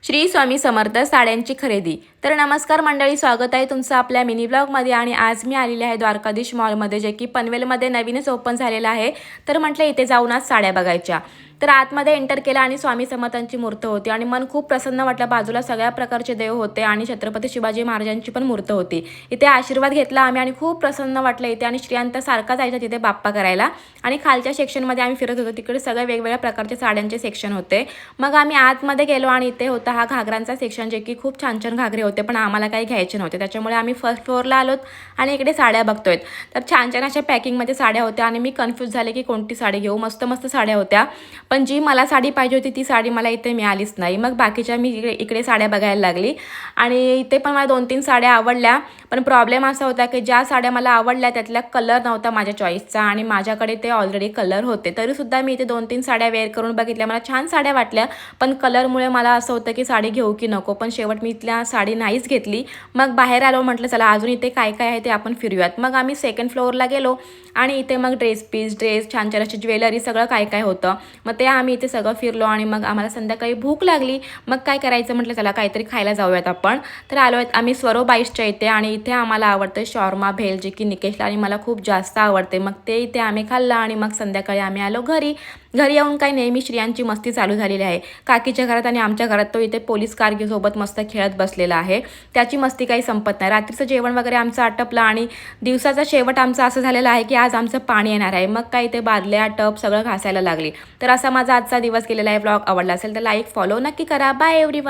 श्री स्वामी समर्थ साड्यांची खरेदी। तर नमस्कार मंडळी, स्वागत आहे तुमचं आपल्या मिनी ब्लॉगमध्ये। आणि आज मी आलेले आहे द्वारकाधीश मॉलमध्ये, जे की पनवेलमध्ये नवीनच ओपन झालेलं आहे। तर म्हटलं इथे जाऊन आज साड्या बघायच्या। तर आतमध्ये एंटर केला आणि स्वामी समर्थांची मूर्त होती आणि मन खूप प्रसन्न वाटलं। बाजूला सगळ्या प्रकारचे देव होते आणि छत्रपती शिवाजी महाराजांची पण मूर्त होती। इथे आशीर्वाद घेतला आम्ही आणि खूप प्रसन्न वाटलं इथे। आणि श्रीयांत सारखा जायचा तिथे बाप्पा करायला। आणि खालच्या सेक्शनमध्ये आम्ही फिरत होतो, तिकडे सगळे वेगवेगळ्या प्रकारचे साड्यांचे सेक्शन होते। मग आम्ही आतमध्ये गेलो आणि इथे होता हा घागरांचा सेक्शन, जे की खूप छान छान घागरे होते, पण आम्हाला काही घ्यायचे नव्हते। त्याच्यामुळे आम्ही फर्स्ट फ्लोअरला आलोत आणि इकडे साड्या बघतोय। तर छान छान अशा पॅकिंगमध्ये साड्या होत्या आणि मी कन्फ्यूज झाले की कोणती साडी घेऊ। मस्त मस्त साड्या होत्या, पण जी मला साडी पाहिजे होती ती साडी मला इथे मिळालीच नाही। मग बाकीच्या मी इकडे साड्या बघायला लागली आणि इथे पण मला 2-3 साड्या आवडल्या। पण प्रॉब्लेम असा होता की ज्या साड्या मला आवडल्या त्यातला कलर नव्हता माझ्या चॉईसचा आणि माझ्याकडे ते ऑलरेडी कलर होते। तरीसुद्धा मी इथे 2-3 साड्या वेअर करून बघितल्या, मला छान साड्या वाटल्या, पण कलरमुळे मला असं होतं की साडी घेऊ की नको। पण शेवट मी इथल्या साडी नाहीच घेतली। मग बाहेर आलो, म्हटलं चला अजून इथे काय काय आहे ते आपण फिरूयात। मग आम्ही सेकंड फ्लोअरला गेलो आणि इथे मग ड्रेस छान छान अशी ज्वेलरी सगळं काय काय होतं। मग ते आम्ही इथे सगळं फिरलो आणि मग आम्हाला संध्याकाळी भूक लागली। मग काय करायचं म्हटलं चला काहीतरी खायला जाऊयात आपण। तर आलो आहेत आम्ही स्वरो बाईसच्या इथे आणि इथे आम्हाला आवडतं शॉर्मा भेल, जे की निकेशला आणि मला खूप जास्त आवडते। मग ते इथे आम्ही खाल्लं आणि मग संध्याकाळी आम्ही आलो घरी येऊन काय नेहमी श्रियांची मस्ती चालू झालेली आहे। काकीच्या घरात आणि आमच्या घरात तो इथे पोलीस कार सोबत मस्त खेळत बसलेला आहे। त्याची मस्ती काही संपत नाही। रात्रीचं जेवण वगैरे आमचं आटपलं आणि दिवसाचा शेवट आमचा असं झालेला आहे की आज आमचं पाणी येणार आहे। मग काय इथे बादल्या टप सगळं घासायला लागली। तर असा माझा आजचा दिवस गेलेला आहे। ब्लॉग आवडला असेल तर लाईक फॉलो नक्की करा। Bye everyone.